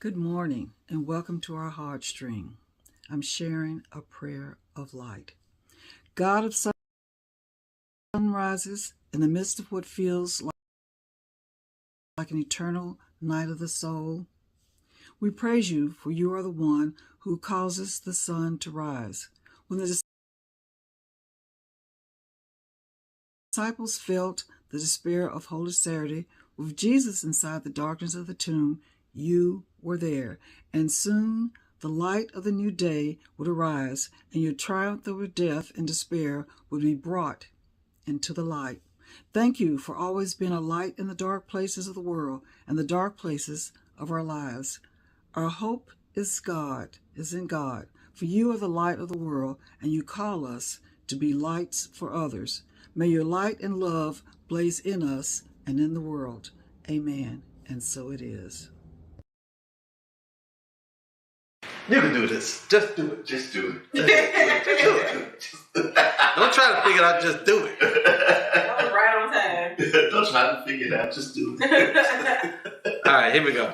Good morning and welcome to our Heartstream. I'm sharing a prayer of light. God of sunrises, in the midst of what feels like an eternal night of the soul, we praise you, for you are the one who causes the sun to rise. When the disciples felt the despair of Holy Saturday, with Jesus inside the darkness of the tomb, you were there, and soon the light of the new day would arise, and your triumph over death and despair would be brought into the light. Thank you for always being a light in the dark places of the world and the dark places of our lives. Our hope is in God, for you are the light of the world, and you call us to be lights for others. May your light and love blaze in us and in the world. Amen. And so it is. You can do this. Just do it. Just do it. Just do it. Don't try to figure it out. Just do it. That was right on time. Don't try to figure it out. Just do it. All right, here we go.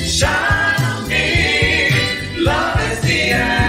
Shine on me. Love is the answer.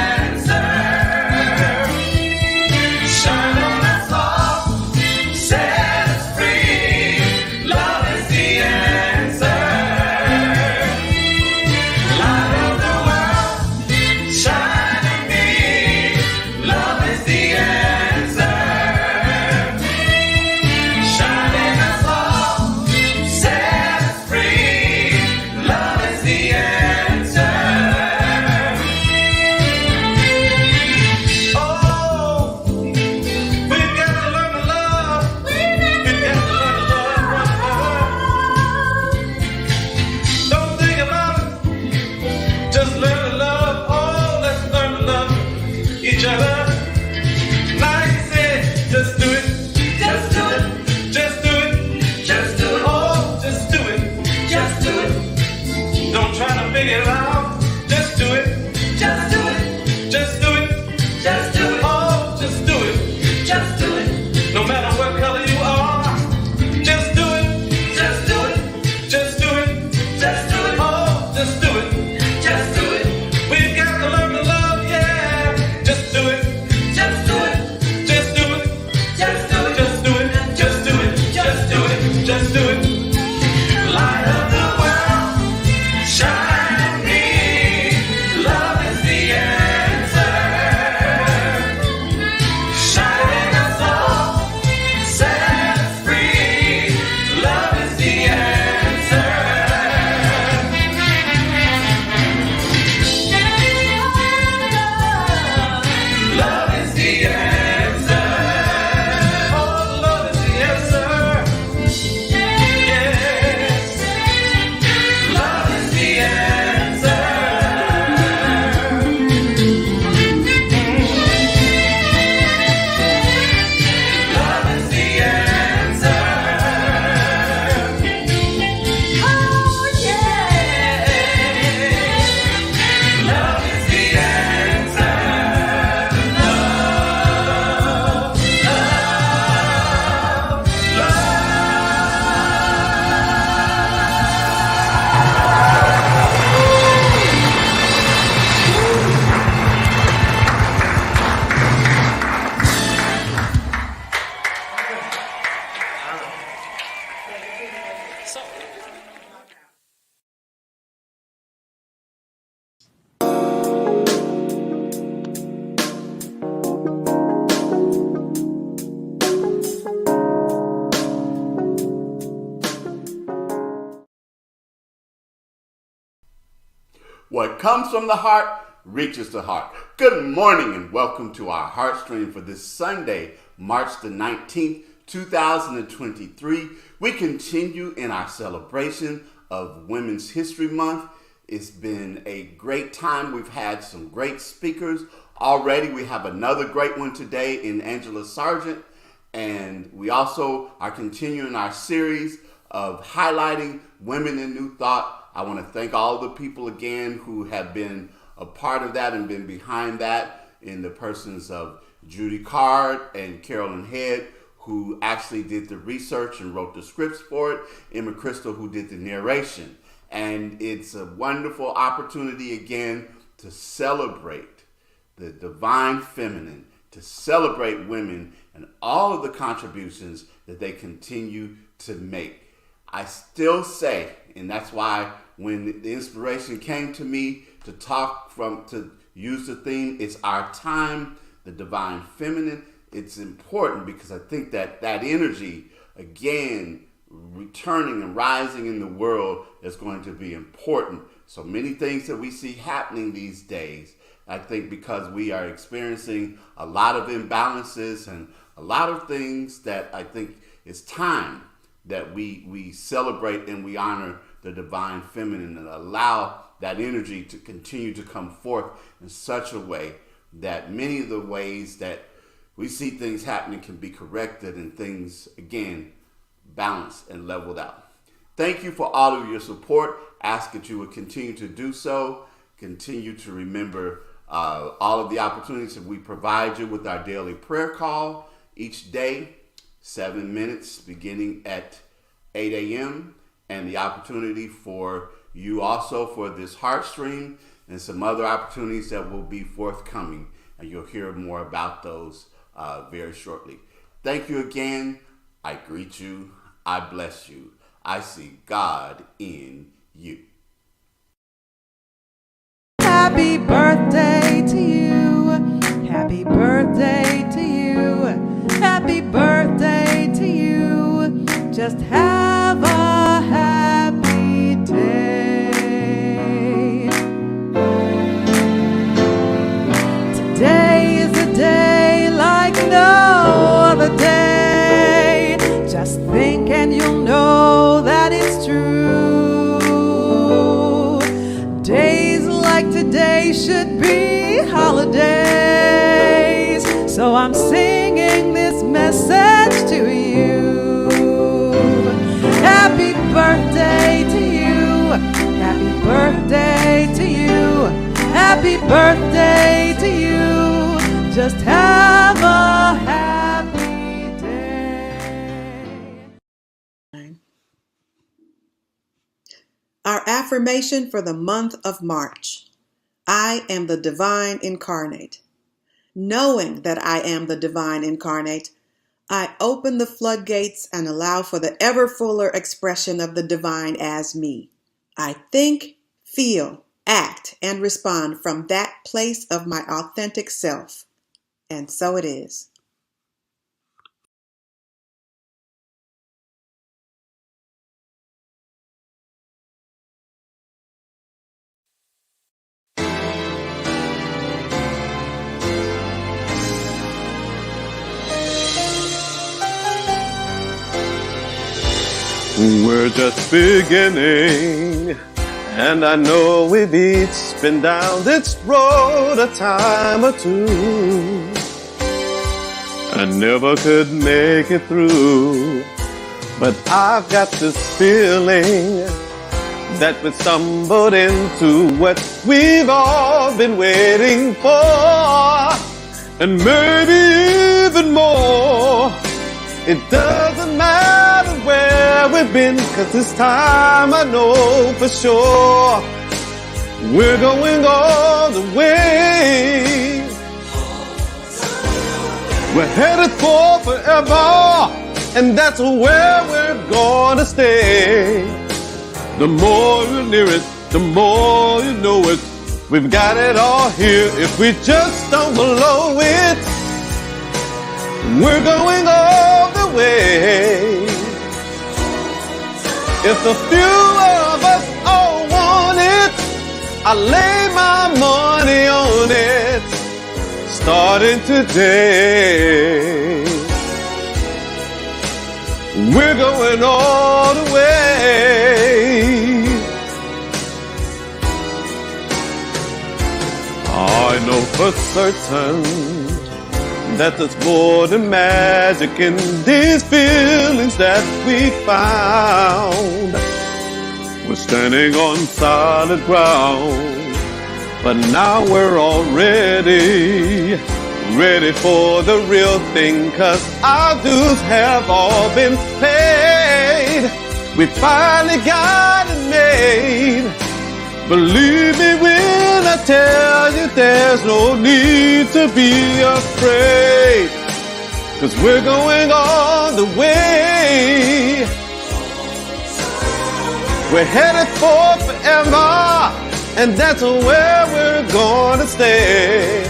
What comes from the heart reaches the heart. Good morning and welcome to our Heartstream for this Sunday, March the 19th, 2023. We continue in our celebration of Women's History Month. It's been a great time. We've had some great speakers already. We have another great one today in Angela Sargent. And we also are continuing our series of highlighting women in New Thought. I want to thank all the people again who have been a part of that and been behind that in the persons of Judy Card and Carolyn Head, who actually did the research and wrote the scripts for it, Emma Crystal, who did the narration. And it's a wonderful opportunity again to celebrate the divine feminine, to celebrate women and all of the contributions that they continue to make. I still say, and that's why when the inspiration came to me to use the theme, it's our time, the divine feminine. It's important because I think that energy, again, returning and rising in the world is going to be important. So many things that we see happening these days, I think because we are experiencing a lot of imbalances and a lot of things that I think it's time that we celebrate and we honor the divine feminine and allow that energy to continue to come forth in such a way that many of the ways that we see things happening can be corrected and things, again, balanced and leveled out. Thank you for all of your support. Ask that you would continue to do so. Continue to remember all of the opportunities that we provide you with our daily prayer call each day, 7 minutes beginning at 8 a.m. and the opportunity for you also for this Heartstream and some other opportunities that will be forthcoming. And you'll hear more about those very shortly. Thank you again. I greet you. I bless you. I see God in you. Happy birthday to you. Happy birthday to you. Happy birthday to you. Just have a happy day. Today is a day like no other day. Just think and you'll know that it's true. Days like today should be holidays. So I'm singing this message to you. Happy birthday to you. Happy birthday to you. Happy birthday to you. Just have a happy day. Our affirmation for the month of March. I am the divine incarnate. Knowing that I am the divine incarnate, I open the floodgates and allow for the ever fuller expression of the divine as me. I think, feel, act, and respond from that place of my authentic self. And so it is. We're just beginning, and I know we've each been down this road a time or two. I never could make it through, but I've got this feeling that we stumbled into what we've all been waiting for, and maybe even more. It doesn't matter where we've been, 'cause this time I know for sure we're going all the way. We're headed for forever, and that's where we're gonna stay. The more you're near it, the more you know it. We've got it all here if we just don't blow it. We're going all the way. If the few of us all want it, I lay my money on it, starting today. We're going all the way. I know for certain that there's more than magic in these feelings that we found. We're standing on solid ground, but now we're all ready for the real thing, 'cause our dues have all been paid. We finally got it made. Believe me when I tell you there's no need to be afraid, 'cause we're going all the way. We're headed for forever, and that's where we're gonna stay.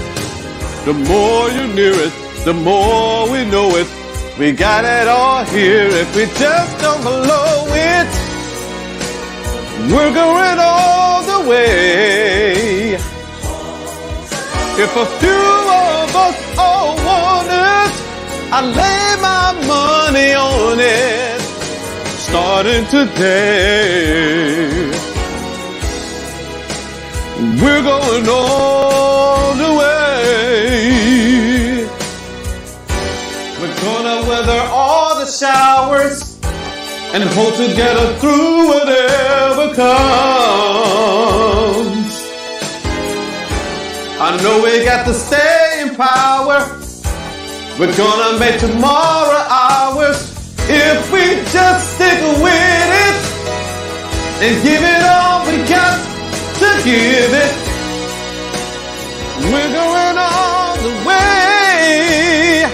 The more you're near it, the more we know it. We got it all here if we just don't blow it. We're going all the way. If a few of us all want it, I lay my money on it, starting today. We're going all the way. We're gonna weather all the showers and hold together through whatever comes. I know we got to stay in power. We're gonna make tomorrow ours if we just stick with it and give it all we got to give it. We're going all the way.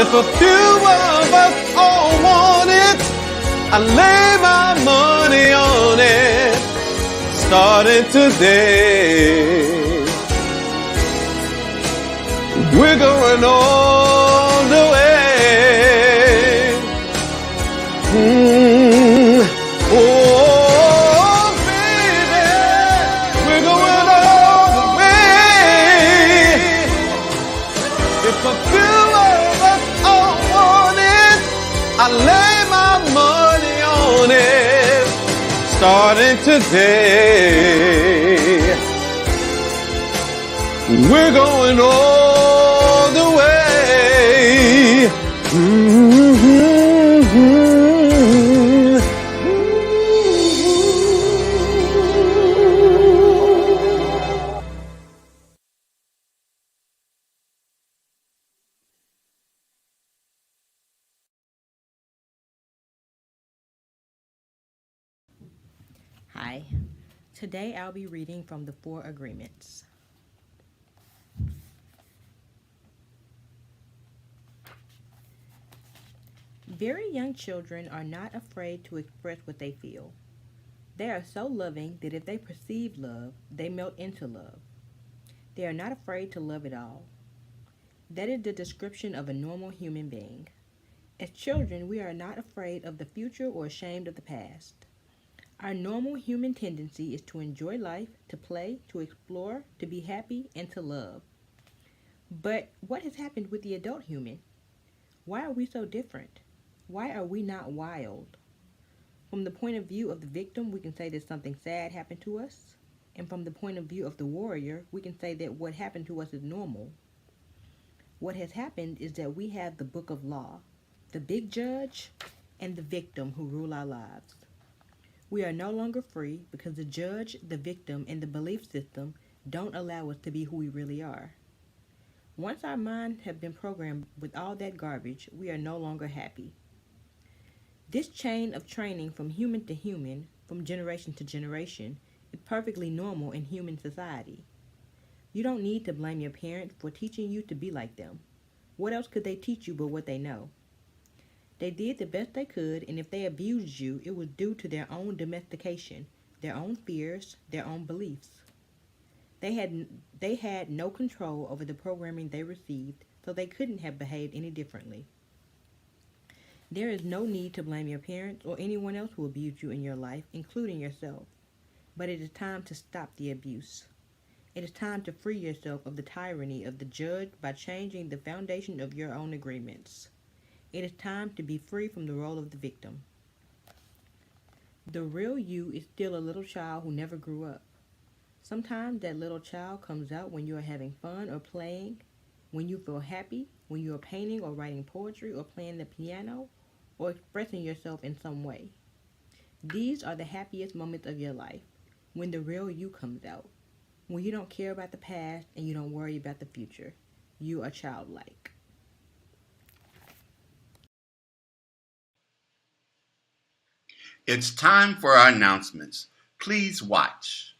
If a few of us all want it, I lay my money on it, starting today. We're going all the way. Oh, baby, we're going all the way. If a few of us all want it, I lay my money on it, starting today. We're going all the way. Hi, today I'll be reading from the 4 Agreements. Very young children are not afraid to express what they feel. They are so loving that if they perceive love, they melt into love. They are not afraid to love at all. That is the description of a normal human being. As children, we are not afraid of the future or ashamed of the past. Our normal human tendency is to enjoy life, to play, to explore, to be happy, and to love. But what has happened with the adult human? Why are we so different? Why are we not wild? From the point of view of the victim, we can say that something sad happened to us. And from the point of view of the warrior, we can say that what happened to us is normal. What has happened is that we have the book of law, the big judge, and the victim who rule our lives. We are no longer free because the judge, the victim, and the belief system don't allow us to be who we really are. Once our minds have been programmed with all that garbage, we are no longer happy. This chain of training from human to human, from generation to generation, is perfectly normal in human society. You don't need to blame your parents for teaching you to be like them. What else could they teach you but what they know? They did the best they could, and if they abused you, it was due to their own domestication, their own fears, their own beliefs. They had no control over the programming they received, so they couldn't have behaved any differently. There is no need to blame your parents or anyone else who abused you in your life, including yourself. but it is time to stop the abuse. It is time to free yourself of the tyranny of the judge by changing the foundation of your own agreements. It is time to be free from the role of the victim. The real you is still a little child who never grew up. Sometimes that little child comes out when you are having fun or playing, when you feel happy, when you are painting or writing poetry or playing the piano, or expressing yourself in some way. These are the happiest moments of your life, when the real you comes out, when you don't care about the past and you don't worry about the future. You are childlike. It's time for our announcements. Please watch.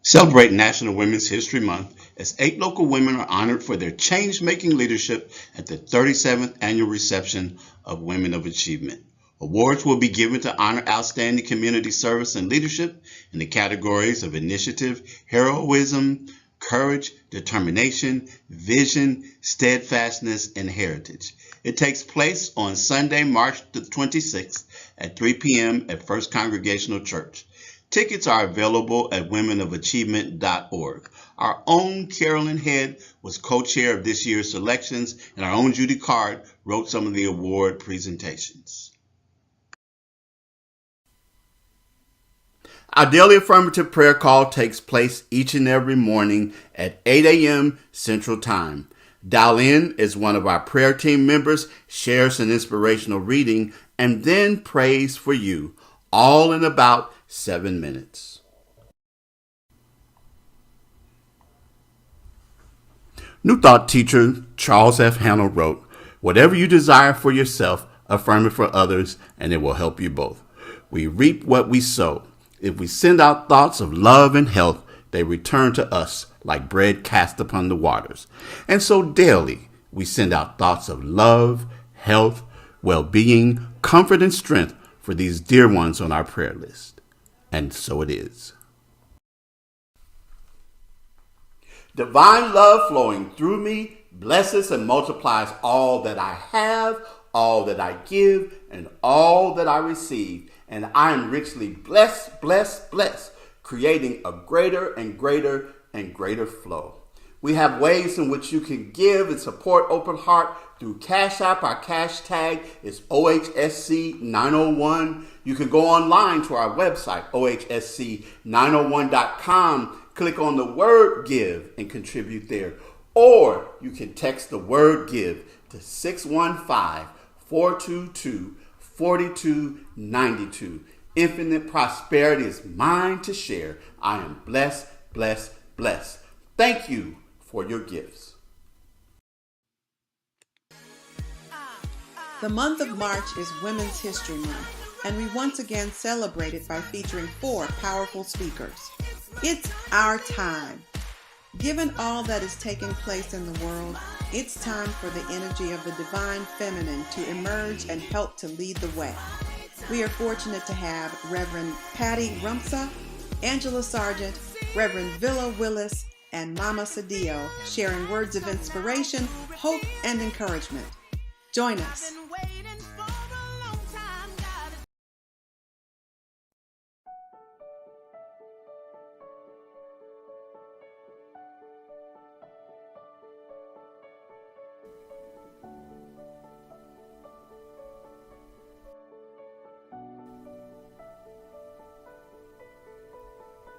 Celebrate National Women's History Month as 8 local women are honored for their change-making leadership at the 37th Annual Reception of Women of Achievement. Awards will be given to honor outstanding community service and leadership in the categories of initiative, heroism, courage, determination, vision, steadfastness, and heritage. It takes place on Sunday, March the 26th at 3 p.m. at First Congregational Church. Tickets are available at womenofachievement.org. Our own Carolyn Head was co-chair of this year's selections, and our own Judy Card wrote some of the award presentations. Our daily affirmative prayer call takes place each and every morning at 8 a.m. Central Time. Dial in as one of our prayer team members shares an inspirational reading and then prays for you, all in about 7 minutes. New Thought teacher Charles F. Hannell wrote, "Whatever you desire for yourself, affirm it for others, and it will help you both. We reap what we sow. If we send out thoughts of love and health, they return to us like bread cast upon the waters. And so daily, we send out thoughts of love, health, well-being, comfort, and strength for these dear ones on our prayer list." And so it is. Divine love flowing through me blesses and multiplies all that I have, all that I give, and all that I receive. And I am richly blessed, creating a greater and greater and greater flow. We have ways in which you can give and support Open Heart through Cash App. Our cash tag is OHSC901. You can go online to our website, OHSC901.com. Click on the word give and contribute there. Or you can text the word give to 615-422-4292. Infinite prosperity is mine to share. I am blessed. Thank you for your gifts. The month of March is Women's History Month, and we once again celebrate it by featuring 4 powerful speakers. It's our time. Given all that is taking place in the world, it's time for the energy of the divine feminine to emerge and help to lead the way. We are fortunate to have Reverend Patty Rumsa, Angela Sargent, Reverend Villa Willis, and Mama Cedillo sharing words of inspiration, hope, and encouragement. Join us.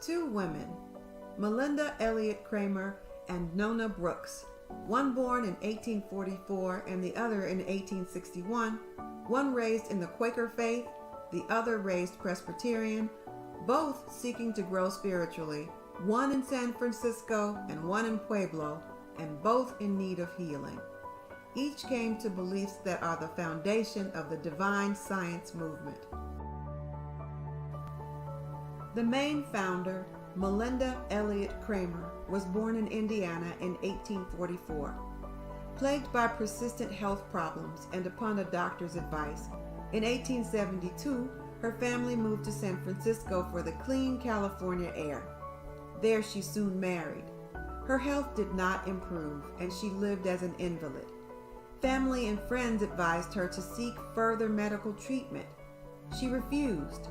Two women, Melinda Elliott Kramer and Nona Brooks, one born in 1844 and the other in 1861, one raised in the Quaker faith, the other raised Presbyterian, both seeking to grow spiritually, one in San Francisco and one in Pueblo, and both in need of healing. Each came to beliefs that are the foundation of the divine science movement. The main founder, Melinda Elliott Kramer, was born in Indiana in 1844. Plagued by persistent health problems and upon a doctor's advice, in 1872, her family moved to San Francisco for the clean California air. There she soon married. Her health did not improve, and she lived as an invalid. Family and friends advised her to seek further medical treatment. She refused.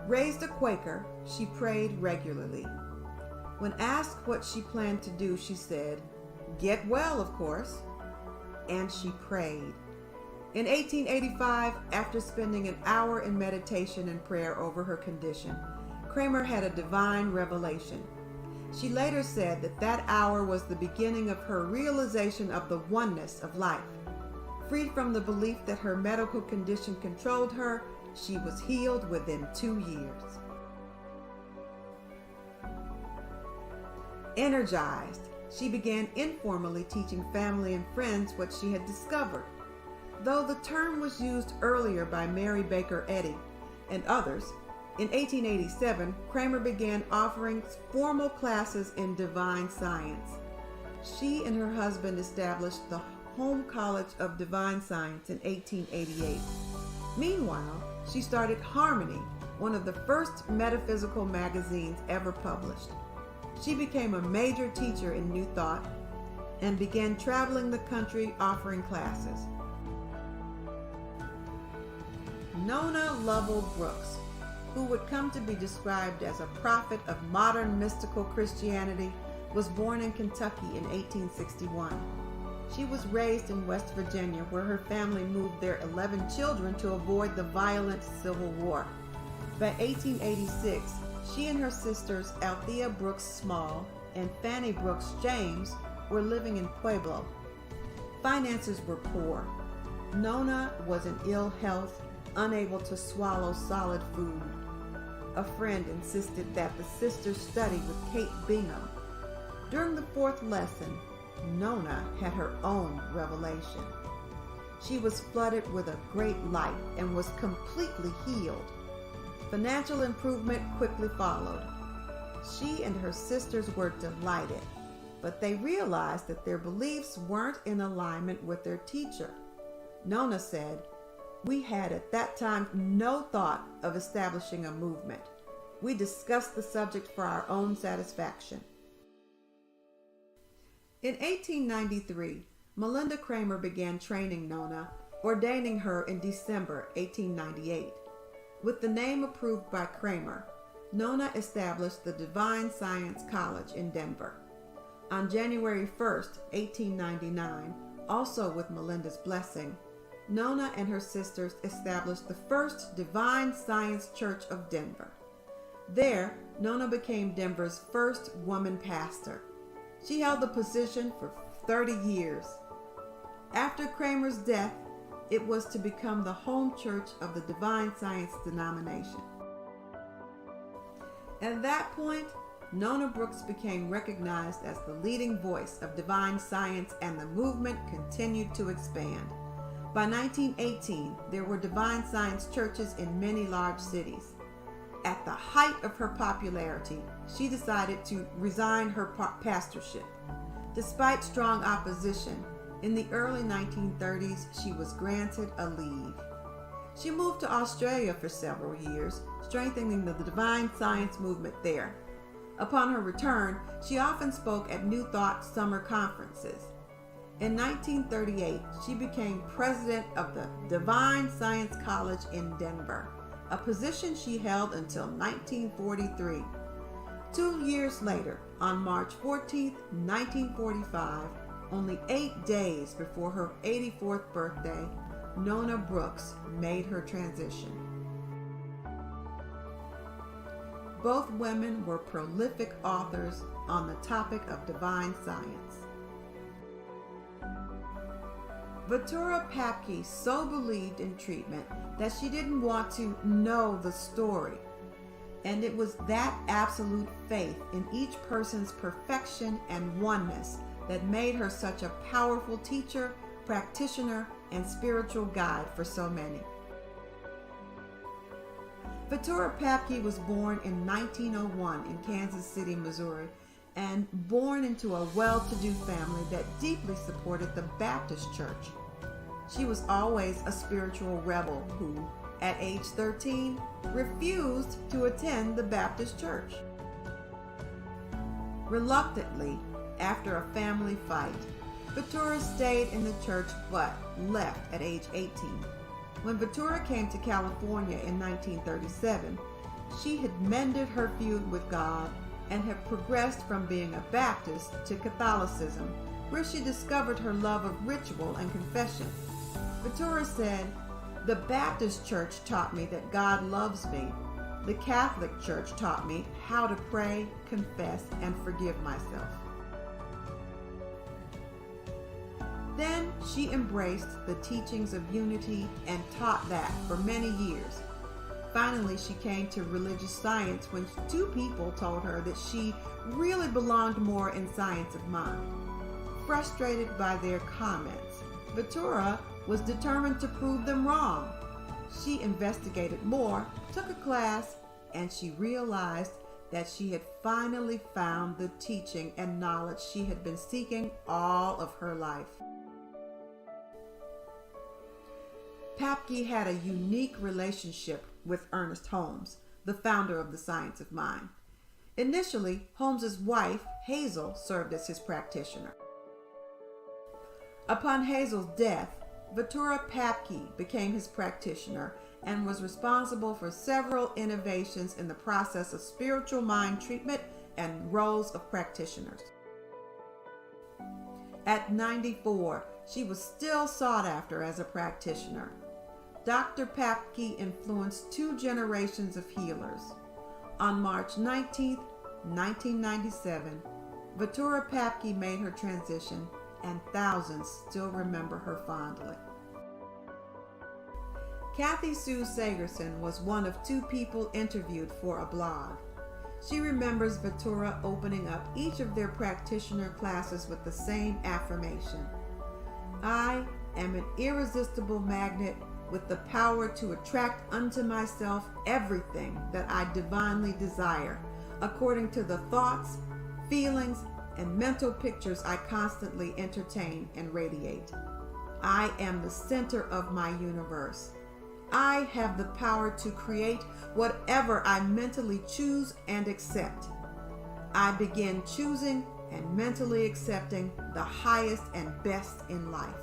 Raised a Quaker, she prayed regularly. When asked what she planned to do, she said, "Get well, of course." And she prayed. In 1885, after spending an hour in meditation and prayer over her condition, Kramer had a divine revelation. She later said that that hour was the beginning of her realization of the oneness of life. Freed from the belief that her medical condition controlled her, she was healed within 2 years. Energized, she began informally teaching family and friends what she had discovered. Though the term was used earlier by Mary Baker Eddy and others, in 1887, Kramer began offering formal classes in divine science. She and her husband established the Home College of Divine Science in 1888. Meanwhile, she started Harmony, one of the first metaphysical magazines ever published. She became a major teacher in New Thought and began traveling the country offering classes. Nona Lovell Brooks, who would come to be described as a prophet of modern mystical Christianity, was born in Kentucky in 1861. She was raised in West Virginia, where her family moved their 11 children to avoid the violent Civil War. By 1886, she and her sisters Althea Brooks Small and Fanny Brooks James were living in Pueblo. Finances were poor. Nona was in ill health, unable to swallow solid food. A friend insisted that the sisters study with Kate Bingham. During the fourth lesson, Nona had her own revelation. She was flooded with a great light and was completely healed. Financial improvement quickly followed. She and her sisters were delighted, but they realized that their beliefs weren't in alignment with their teacher. Nona said, "We had at that time no thought of establishing a movement. We discussed the subject for our own satisfaction." In 1893, Melinda Kramer began training Nona, ordaining her in December 1898. With the name approved by Kramer, Nona established the Divine Science College in Denver. On January 1st, 1899, also with Melinda's blessing, Nona and her sisters established the first Divine Science Church of Denver. There, Nona became Denver's first woman pastor. She held the position for 30 years. After Kramer's death, it was to become the home church of the Divine Science denomination. At that point, Nona Brooks became recognized as the leading voice of divine science, and the movement continued to expand. By 1918, there were divine science churches in many large cities. At the height of her popularity, she decided to resign her pastorship. Despite strong opposition, in the early 1930s, she was granted a leave. She moved to Australia for several years, strengthening the divine science movement there. Upon her return, she often spoke at New Thought summer conferences. In 1938, she became president of the Divine Science College in Denver, a position she held until 1943. 2 years later, on March 14, 1945, only 8 days before her 84th birthday, Nona Brooks made her transition. Both women were prolific authors on the topic of divine science. Ventura Papke so believed in treatment that she didn't want to know the story. And it was that absolute faith in each person's perfection and oneness that made her such a powerful teacher, practitioner, and spiritual guide for so many. Ventura Papke was born in 1901 in Kansas City, Missouri, and born into a well-to-do family that deeply supported the Baptist Church. She was always a spiritual rebel who, at age 13, refused to attend the Baptist Church. Reluctantly, after a family fight, Ventura stayed in the church but left at age 18. When Ventura came to California in 1937, she had mended her feud with God and had progressed from being a Baptist to Catholicism, where she discovered her love of ritual and confession. Ventura said, "The Baptist church taught me that God loves me. The Catholic Church taught me how to pray, confess, and forgive myself." Then she embraced the teachings of unity and taught that for many years. Finally, she came to religious science when two people told her that she really belonged more in science of mind. Frustrated by their comments, Ventura was determined to prove them wrong. She investigated more, took a class, and she realized that she had finally found the teaching and knowledge she had been seeking all of her life. Papke had a unique relationship with Ernest Holmes, the founder of the Science of Mind. Initially, Holmes's wife, Hazel, served as his practitioner. Upon Hazel's death, Ventura Papke became his practitioner and was responsible for several innovations in the process of spiritual mind treatment and roles of practitioners. At 94, she was still sought after as a practitioner. Dr. Papke influenced two generations of healers. On March 19, 1997, Ventura Papke made her transition, and thousands still remember her fondly. Kathy Sue Sagerson was one of two people interviewed for a blog. She remembers Ventura opening up each of their practitioner classes with the same affirmation: "I am an irresistible magnet with the power to attract unto myself everything that I divinely desire, according to the thoughts, feelings, and mental pictures I constantly entertain and radiate. I am the center of my universe. I have the power to create whatever I mentally choose and accept. I begin choosing and mentally accepting the highest and best in life."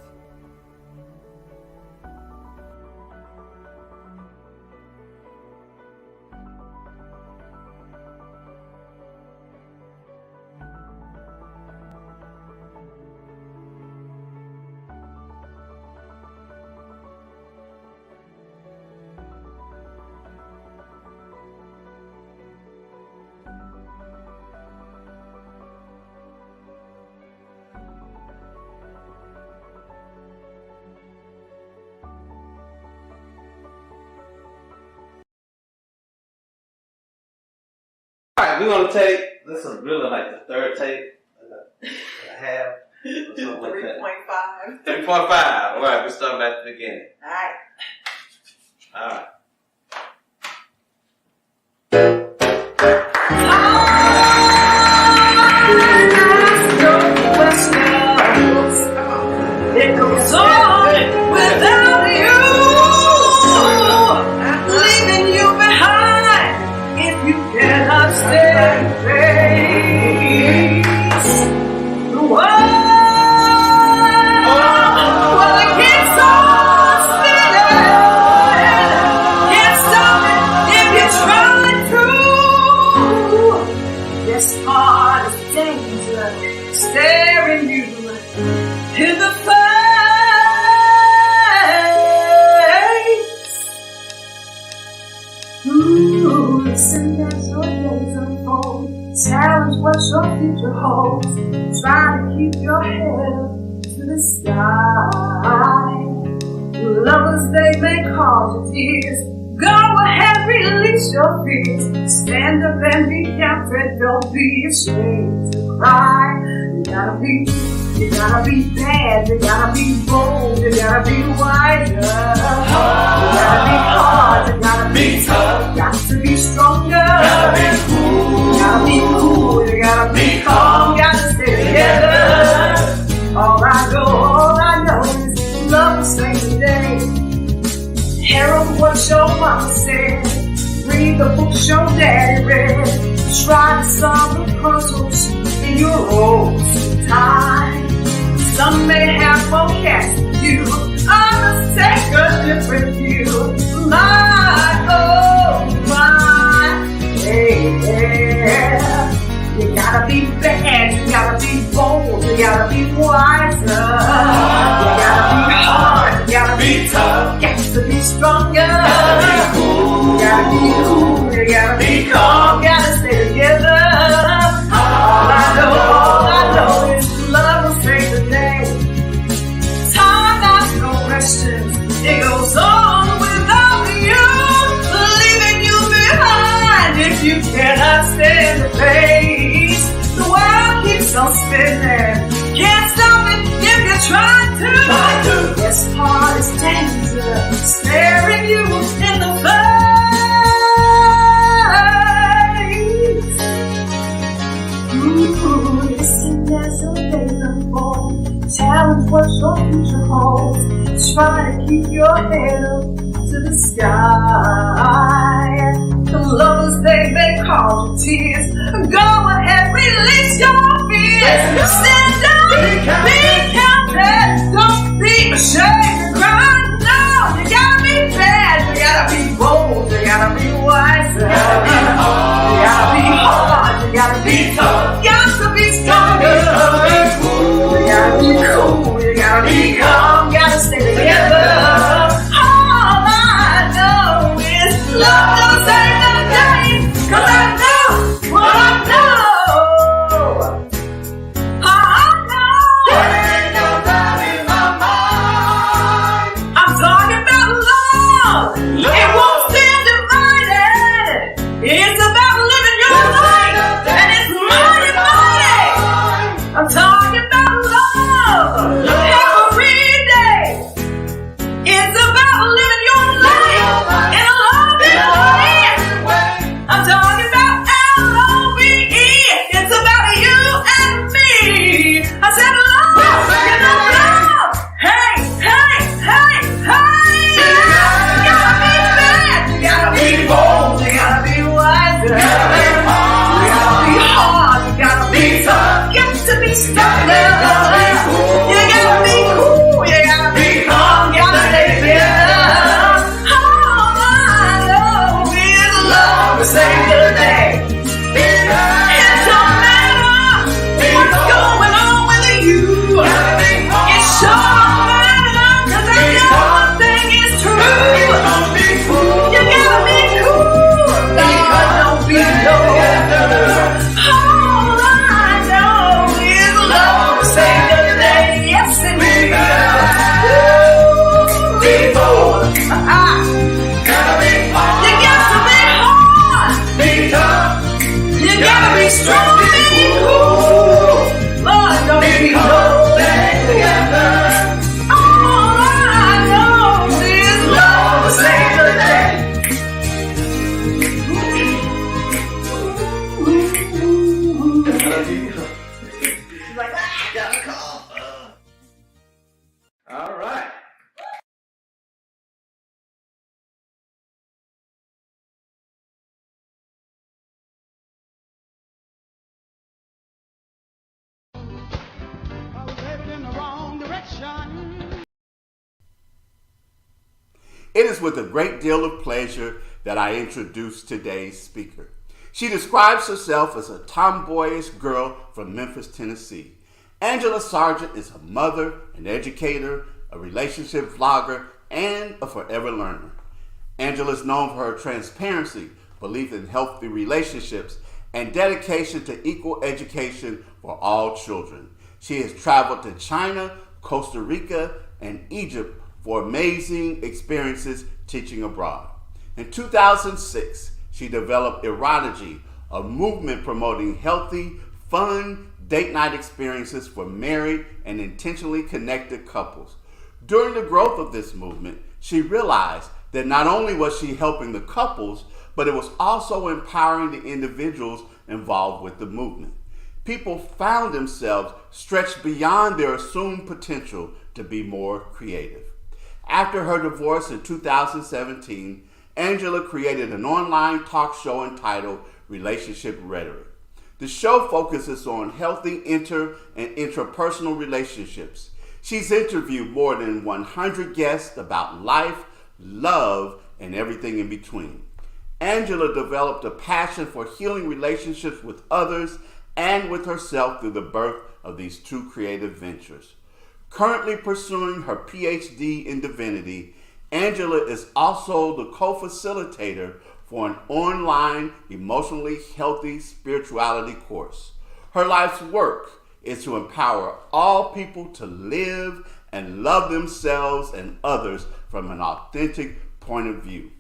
Alright, we're gonna take, this is really like the third take, and a half, or something like that. 3.5. 3.5. Alright, we're starting at the beginning. Alright. It goes on without you, leaving you behind if you cannot stay in place. The world, well, it keeps on spinning, can't stop it if you try to. This heart is danger, staring you in the face. Ooh, listen as your days unfold. Challenge what your future holds. Try to keep your head to the sky. Lovers, they may cause you tears. Go ahead, release your fears. Stand up and be counted. Don't be ashamed to cry. You gotta be bad, you gotta be bold, you gotta be wiser. You gotta be hard, you gotta be tough. You got to be stronger, you gotta be cool, you gotta be calm, you gotta stay together. All I know is love the same day. Herald what your mama said. Read the books your daddy read. Try to solve the puzzles in your own time. Some may have forecast you, others take a different view. My, oh, my. yeah. You gotta be bad, you gotta be bold, you gotta be wiser. You gotta be hard, you gotta be tough, got to be stronger. You gotta be cool, you gotta be calm, gotta stay together. All I know is love will save the day. Time asks no questions, it goes on without you, leaving you behind if you cannot stand the pace. The world keeps on spinning, can't stop it if you try to. This part is danger, staring you in the face. Ooh, listen as the days unfold, challenge what your future holds, try to keep your head up to the sky. The lovers they call your tears, go ahead, release your fears. Stand up, be counted, don't be ashamed to cry. No, you gotta be bad, you gotta be bold, you gotta be wiser. You gotta be hard, you gotta be tough, got to be stronger. You gotta be cool, you gotta be calm, gotta stay together. All I know is love don't save the day, 'cause I know what I know. I know there ain't no doubt in my mind. I'm talking about love. It won't stand divided. It's about living your life, and it's mighty, mighty. I'm talking about love every day. It's about living your life in a loving way. I'm talking about L-O-V-E. It's about you and me. I said love, you know love. Hey, hey, hey, hey. You gotta be bad, you gotta be bold, you gotta be wise, you gotta be hard, you gotta be tough, got to be stronger. You gotta be cool, you gotta be calm, gotta stay together. All I know is love will save the day. It don't matter what's going on with you. It sure don't matter, 'cause I know one thing is true. You gotta be cool, Lord, don't be low. All I know is love will save the day. Yes, it will. Be bold. You got to be hard. Be tough. You gotta be strong. Be cool. Lord, don't be low. All I know is love will save the day. Like, got a call. All right. It is with a great deal of pleasure that I introduce today's speaker. She describes herself as a tomboyish girl from Memphis, Tennessee. Angela Sargent is a mother, an educator, a relationship vlogger, and a forever learner. Angela is known for her transparency, belief in healthy relationships, and dedication to equal education for all children. She has traveled to China, Costa Rica, and Egypt for amazing experiences teaching abroad. In 2006, she developed Erotigy, a movement promoting healthy, fun date night experiences for married and intentionally connected couples. During the growth of this movement, she realized that not only was she helping the couples, but it was also empowering the individuals involved with the movement. People found themselves stretched beyond their assumed potential to be more creative. After her divorce in 2017, Angela created an online talk show entitled Relationship Rhetoric. The show focuses on healthy inter- and intrapersonal relationships. She's interviewed more than 100 guests about life, love, and everything in between. Angela developed a passion for healing relationships with others and with herself through the birth of these two creative ventures. Currently pursuing her PhD in divinity, Angela is also the co-facilitator for an online emotionally healthy spirituality course. Her life's work is to empower all people to live and love themselves and others from an authentic point of view.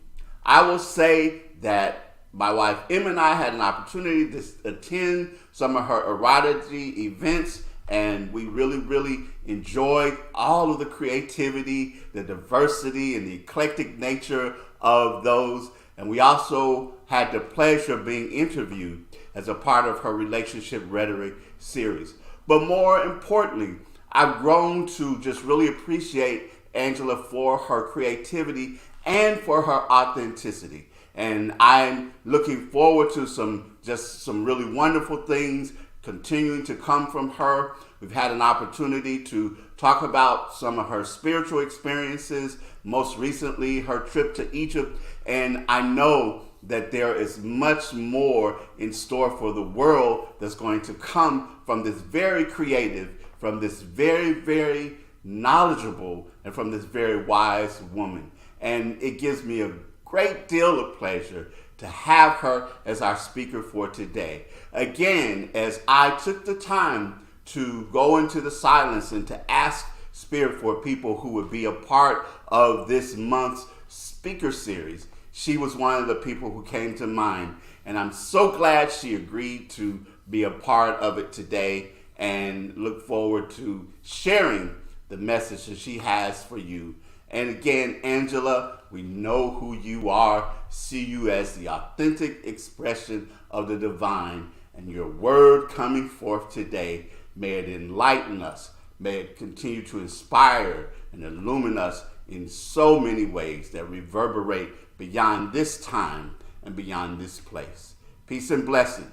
I will say that my wife Em and I had an opportunity to attend some of her erotica events, and we really enjoyed all of the creativity, the diversity, and the eclectic nature of those. And we also had the pleasure of being interviewed as a part of her Relationship Rhetoric series. But more importantly, I've grown to just really appreciate Angela for her creativity and for her authenticity. And I'm looking forward to some really wonderful things continuing to come from her. We've had an opportunity to talk about some of her spiritual experiences, most recently her trip to Egypt, and I know that there is much more in store for the world that's going to come from this very creative, from this very knowledgeable, and from this very wise woman. And it gives me a great deal of pleasure to have her as our speaker for today. Again, as I took the time to go into the silence and to ask Spirit for people who would be a part of this month's speaker series, she was one of the people who came to mind. And I'm so glad she agreed to be a part of it today, and look forward to sharing the message that she has for you. And again, Angela, we know who you are, see you as the authentic expression of the divine, and your word coming forth today, may it enlighten us, may it continue to inspire and illumine us in so many ways that reverberate beyond this time and beyond this place. Peace and blessings.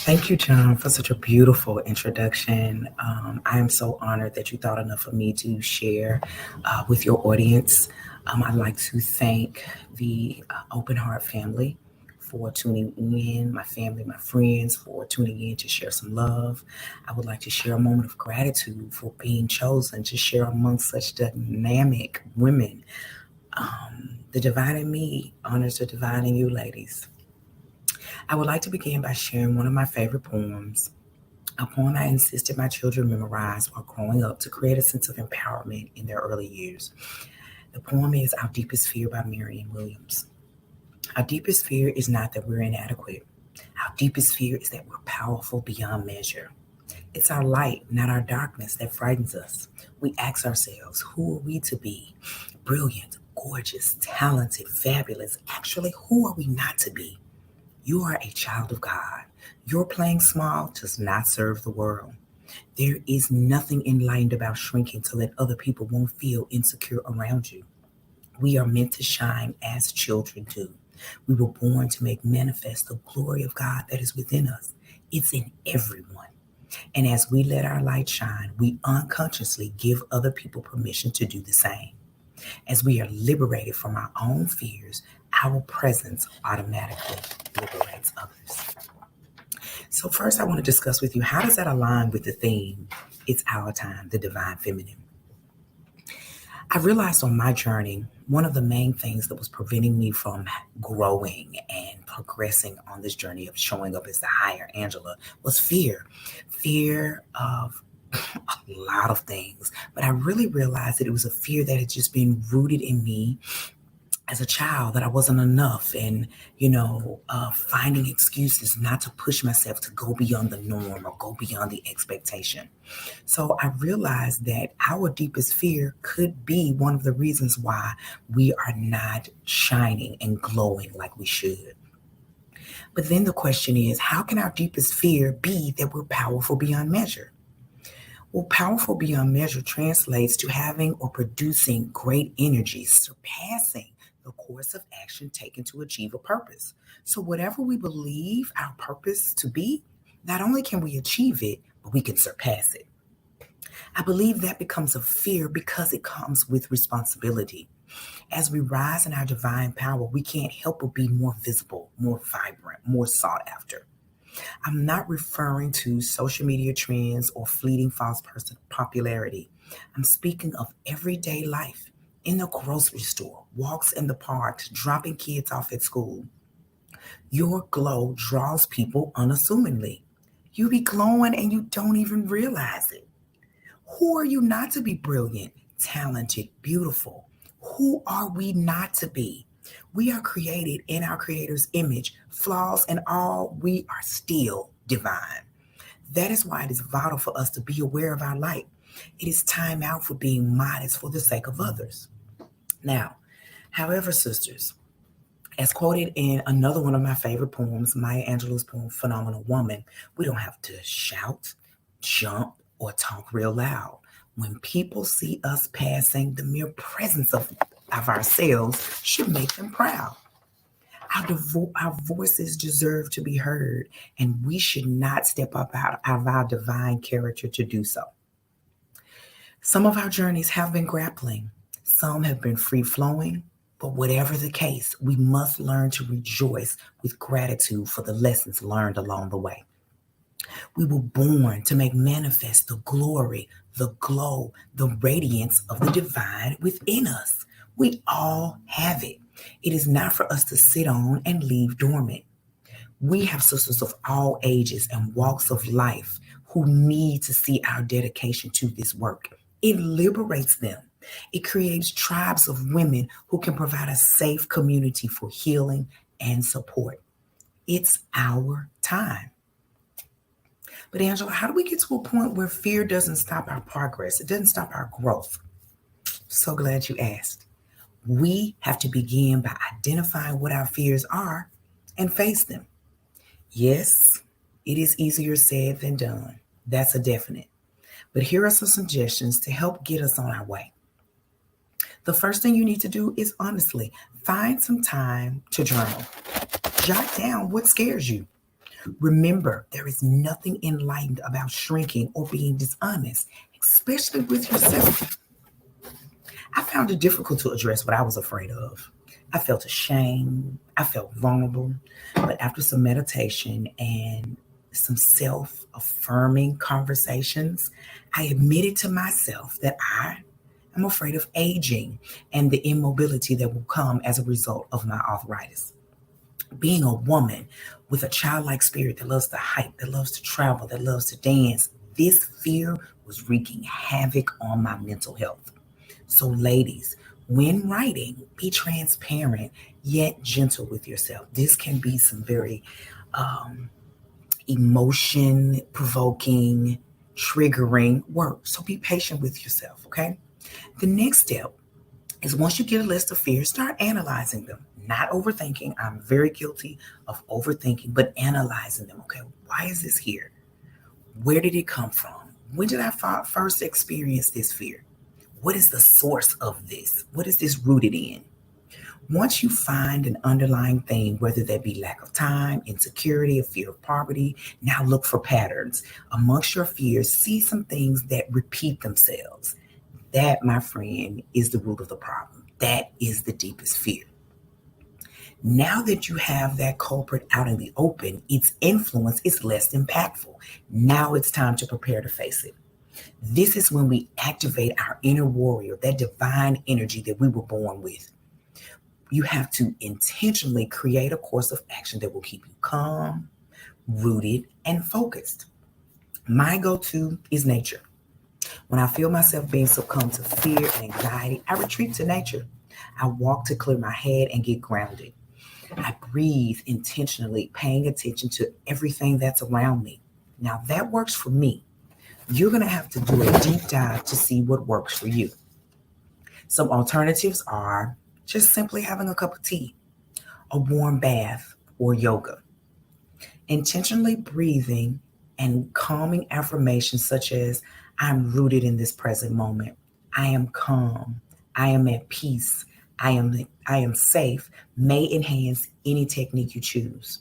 Thank you, John, for such a beautiful introduction. I am so honored that you thought enough of me to share with your audience. I'd like to thank the Open Heart family for tuning in, my family, my friends for tuning in to share some love. I would like to share a moment of gratitude for being chosen to share amongst such dynamic women. The divine in me honors the divine in you, ladies. I would like to begin by sharing one of my favorite poems, a poem I insisted my children memorize while growing up to create a sense of empowerment in their early years. The poem is Our Deepest Fear by Marianne Williams. Our deepest fear is not that we're inadequate. Our deepest fear is that we're powerful beyond measure. It's our light, not our darkness, that frightens us. We ask ourselves, who are we to be? Brilliant, gorgeous, talented, fabulous. Actually, who are we not to be? You are a child of God. Your playing small does not serve the world. There is nothing enlightened about shrinking so that other people won't feel insecure around you. We are meant to shine as children do. We were born to make manifest the glory of God that is within us. It's in everyone. And as we let our light shine, we unconsciously give other people permission to do the same. As we are liberated from our own fears, our presence automatically liberates others. So first, I want to discuss with you, how does that align with the theme, It's Our Time, the Divine Feminine? I realized on my journey, one of the main things that was preventing me from growing and progressing on this journey of showing up as the higher Angela was fear. Fear of a lot of things, but I really realized that it was a fear that had just been rooted in me as a child, that I wasn't enough, and finding excuses not to push myself to go beyond the norm or go beyond the expectation. So I realized that our deepest fear could be one of the reasons why we are not shining and glowing like we should. But then the question is, how can our deepest fear be that we're powerful beyond measure? Well, powerful beyond measure translates to having or producing great energy, surpassing the course of action taken to achieve a purpose. So whatever we believe our purpose to be, not only can we achieve it, but we can surpass it. I believe that becomes a fear because it comes with responsibility. As we rise in our divine power, we can't help but be more visible, more vibrant, more sought after. I'm not referring to social media trends or fleeting false popularity. I'm speaking of everyday life, in the grocery store, walks in the parks, dropping kids off at school. Your glow draws people unassumingly. You be glowing and you don't even realize it. Who are you not to be brilliant, talented, beautiful? Who are we not to be? We are created in our Creator's image, flaws and all, we are still divine. That is why it is vital for us to be aware of our light. It is time out for being modest for the sake of others. Now, however, sisters, as quoted in another one of my favorite poems, Maya Angelou's poem, Phenomenal Woman, we don't have to shout, jump, or talk real loud. When people see us passing, the mere presence of ourselves should make them proud. Our voices deserve to be heard, and we should not step up out of our divine character to do so. Some of our journeys have been grappling. Some have been free-flowing. But whatever the case, we must learn to rejoice with gratitude for the lessons learned along the way. We were born to make manifest the glory, the glow, the radiance of the divine within us. We all have it. It is not for us to sit on and leave dormant. We have sisters of all ages and walks of life who need to see our dedication to this work. It liberates them. It creates tribes of women who can provide a safe community for healing and support. It's our time. But Angela, how do we get to a point where fear doesn't stop our progress? It doesn't stop our growth. So glad you asked. We have to begin by identifying what our fears are and face them. Yes, it is easier said than done. That's a definite. But here are some suggestions to help get us on our way. The first thing you need to do is honestly find some time to journal. Jot down what scares you. Remember, there is nothing enlightened about shrinking or being dishonest, especially with yourself. I found it difficult to address what I was afraid of. I felt ashamed. I felt vulnerable. But after some meditation and some self-affirming conversations, I admitted to myself that I'm afraid of aging and the immobility that will come as a result of my arthritis. Being a woman with a childlike spirit that loves to hike, that loves to travel, that loves to dance, this fear was wreaking havoc on my mental health. So ladies, when writing, be transparent yet gentle with yourself. This can be some very emotion-provoking, triggering work. So be patient with yourself, okay? The next step is once you get a list of fears, start analyzing them, not overthinking. I'm very guilty of overthinking, but analyzing them. Okay, why is this here? Where did it come from? When did I first experience this fear? What is the source of this? What is this rooted in? Once you find an underlying thing, whether that be lack of time, insecurity, a fear of poverty, now look for patterns. Amongst your fears, see some things that repeat themselves. That, my friend, is the root of the problem. That is the deepest fear. Now that you have that culprit out in the open, its influence is less impactful. Now it's time to prepare to face it. This is when we activate our inner warrior, that divine energy that we were born with. You have to intentionally create a course of action that will keep you calm, rooted, and focused. My go-to is nature. When I feel myself being succumbed to fear and anxiety, I retreat to nature. I walk to clear my head and get grounded. I breathe intentionally, paying attention to everything that's around me. Now that works for me. You're going to have to do a deep dive to see what works for you. Some alternatives are just simply having a cup of tea, a warm bath, or yoga. Intentionally breathing and calming affirmations such as, I'm rooted in this present moment. I am calm. I am at peace. I am safe may enhance any technique you choose.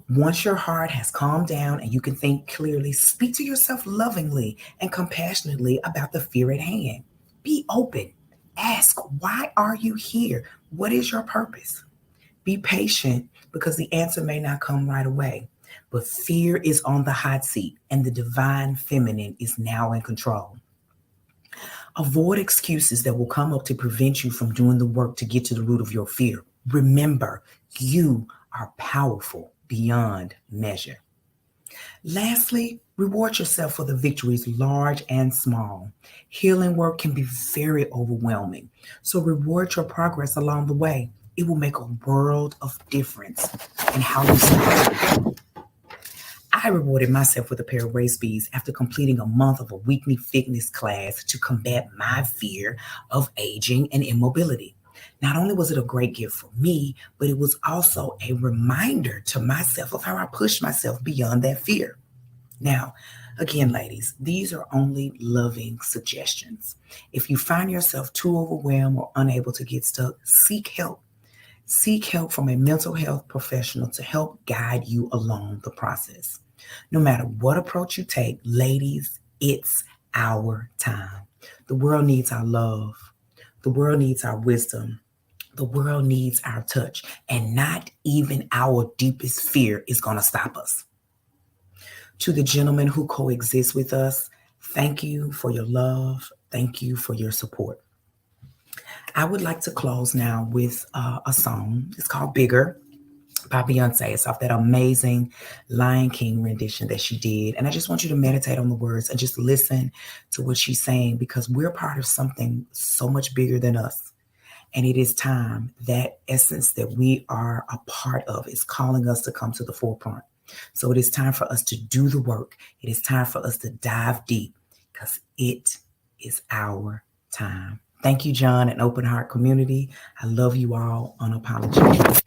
Once your heart has calmed down and you can think clearly, speak to yourself lovingly and compassionately about the fear at hand. Be open. Ask, why are you here? What is your purpose? Be patient because the answer may not come right away. But fear is on the hot seat and the divine feminine is now in control. Avoid excuses that will come up to prevent you from doing the work to get to the root of your fear. Remember, you are powerful beyond measure. Lastly, reward yourself for the victories, large and small. Healing work can be very overwhelming, so reward your progress along the way. It will make a world of difference in how you see. I rewarded myself with a pair of race beads after completing a month of a weekly fitness class to combat my fear of aging and immobility. Not only was it a great gift for me, but it was also a reminder to myself of how I pushed myself beyond that fear. Now, again, ladies, these are only loving suggestions. If you find yourself too overwhelmed or unable to get stuck, seek help. Seek help from a mental health professional to help guide you along the process. No matter what approach you take, ladies, it's our time. The world needs our love. The world needs our wisdom. The world needs our touch. And not even our deepest fear is going to stop us. To the gentlemen who coexist with us, thank you for your love. Thank you for your support. I would like to close now with a song. It's called Bigger by Beyonce. It's off that amazing Lion King rendition that she did. And I just want you to meditate on the words and just listen to what she's saying, because we're part of something so much bigger than us. And it is time. That essence that we are a part of is calling us to come to the forefront. So it is time for us to do the work. It is time for us to dive deep because it is our time. Thank you, John and Open Heart Community. I love you all unapologetically.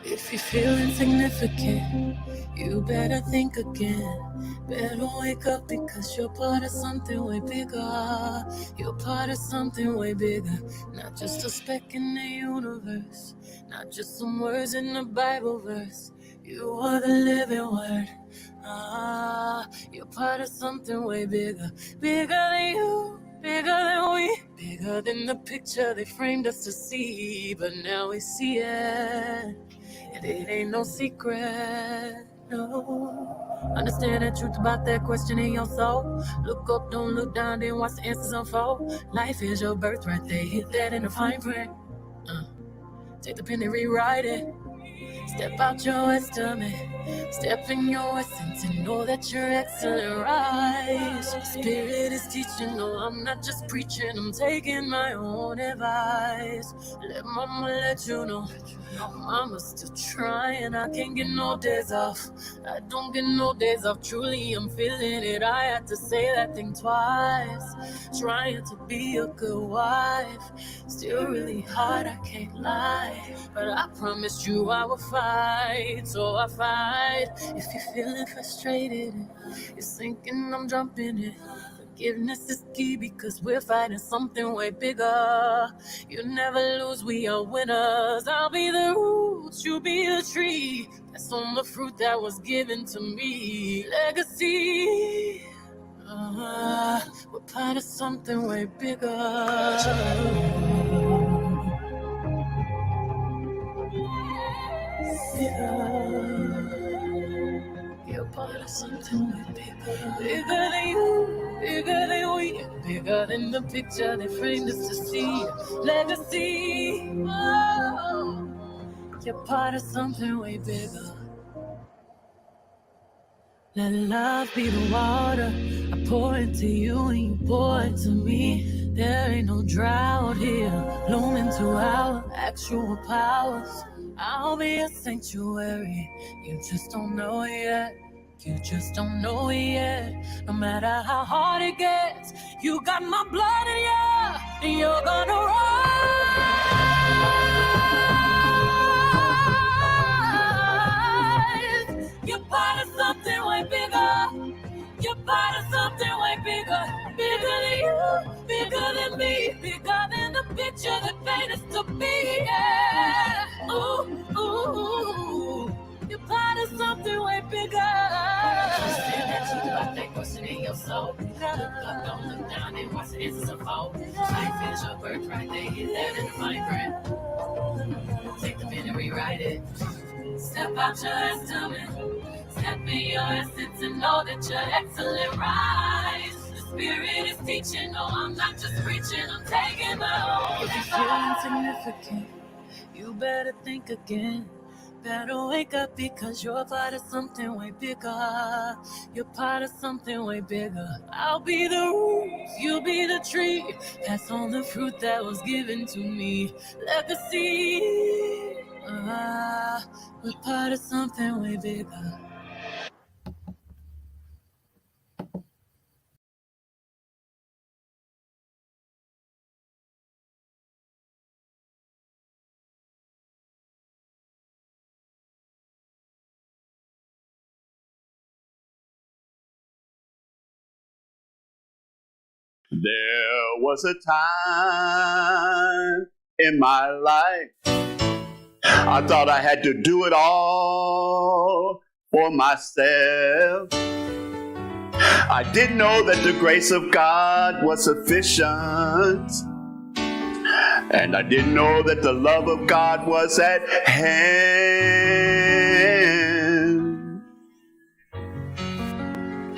If you feel insignificant, you better think again. Better wake up because you're part of something way bigger. You're part of something way bigger. Not just a speck in the universe. Not just some words in the Bible verse. You are the living word. You're part of something way bigger. Bigger than you. Bigger than we. Bigger than the picture they framed us to see. But now we see it. And it ain't no secret, no. Understand the truth about that question in your soul. Look up, don't look down, then watch the answers unfold. Life is your birthright, they hit that in the fine print. Take the pen and rewrite it. Step out your estimate. Step in your essence and know that you're excellent, right? Spirit is teaching, no, I'm not just preaching. I'm taking my own advice. Let mama let you know. Mama's still trying, I can't get no days off. I don't get no days off, truly I'm feeling it. I had to say that thing twice. Trying to be a good wife. Still really hard, I can't lie. But I promised you I would fight, so I fight. If you're feeling frustrated, you're thinking I'm jumping in. Forgiveness is key because we're fighting something way bigger. You never lose, we are winners. I'll be the roots, you be the tree. That's on the fruit that was given to me. Legacy. We're part of something way bigger. You're part of something way bigger. Bigger than you, bigger than we. Bigger than the picture they framed us to see. Legacy. You're part of something way bigger. Let love be the water I pour into you and you pour into me. There ain't no drought here, blooming to our actual powers. I'll be a sanctuary, you just don't know it yet. You just don't know it yet. No matter how hard it gets, you got my blood in you, and you're gonna rise. than me, bigger than the picture that painted us to be. Yeah. Ooh, ooh, you're part of something way bigger. Understand that you I think what's in your soul. Look up, don't look down and watch the answers unfold. Life is your birthright, they hit that in the fine print. Take the pen and rewrite it. Step out your estimate. Step in your essence and know that you're excellent. Rise. The spirit is teaching. No, I'm not just preaching. I'm taking my own. If you feel insignificant, you better think again. Better wake up because you're part of something way bigger. You're part of something way bigger. I'll be the roots, you'll be the tree. Pass on the fruit that was given to me. Legacy. We're part of something way bigger. There was a time in my life I thought I had to do it all for myself. I didn't know that the grace of God was sufficient, and I didn't know that the love of God was at hand.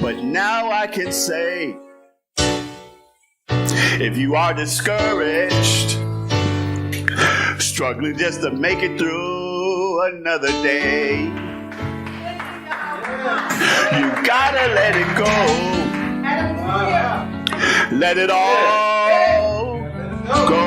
But now I can say, if you are discouraged, struggling just to make it through another day, you gotta let it go. Let it all go.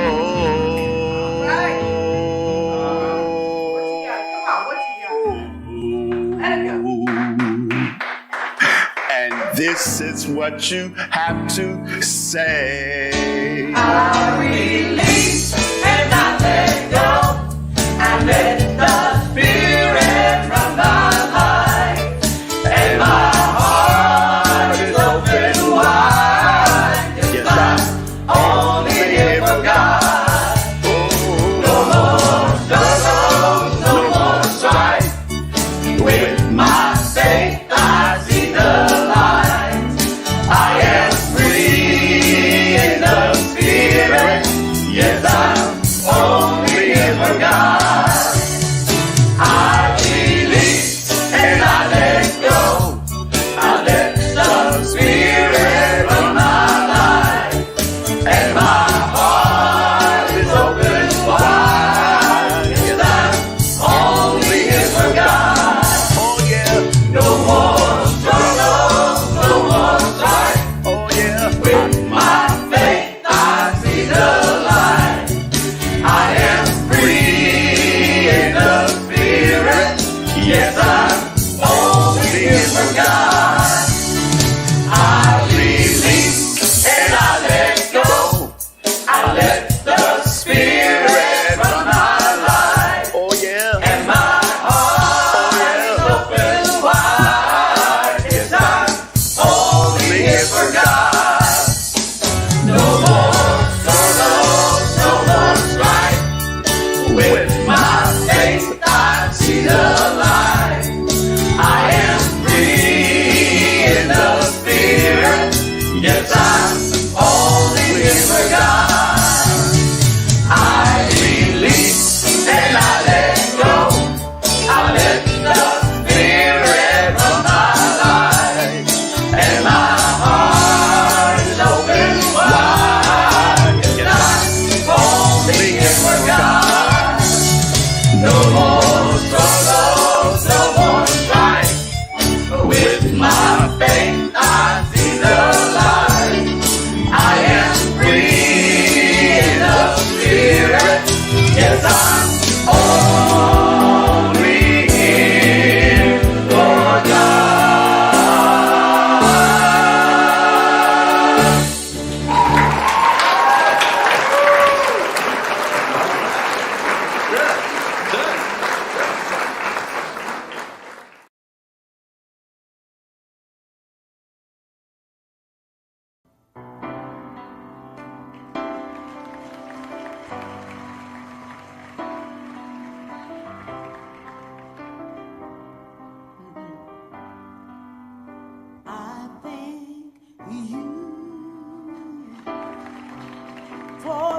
And this is what you have to say. I release and I let go. I let the Spirit run my life, and my heart is open wide. Yes, I'm only here for God. No more struggle, no more strife. With my faith I see the light. I am free in the Spirit.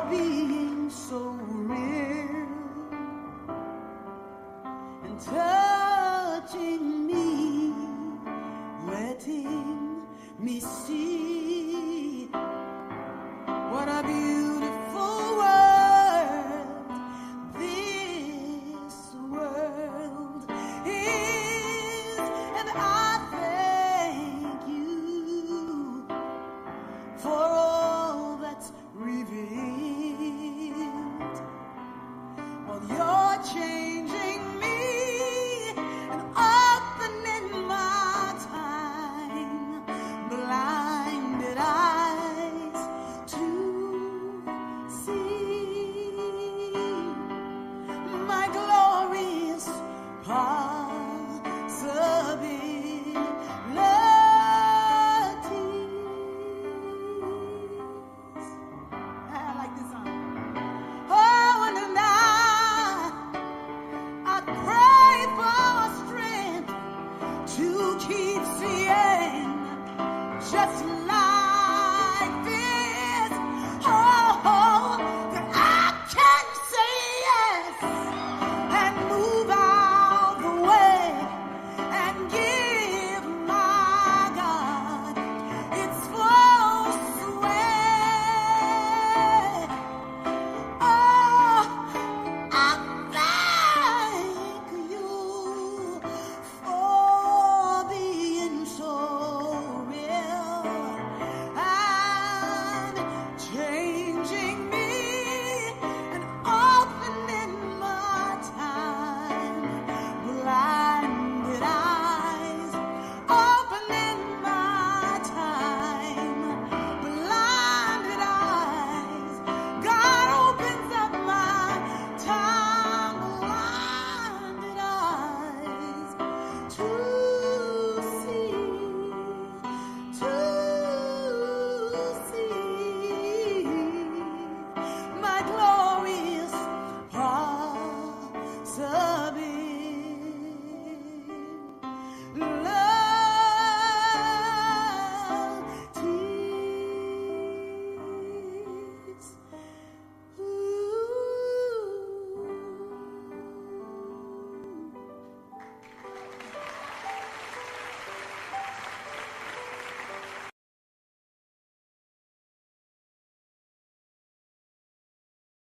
being so real.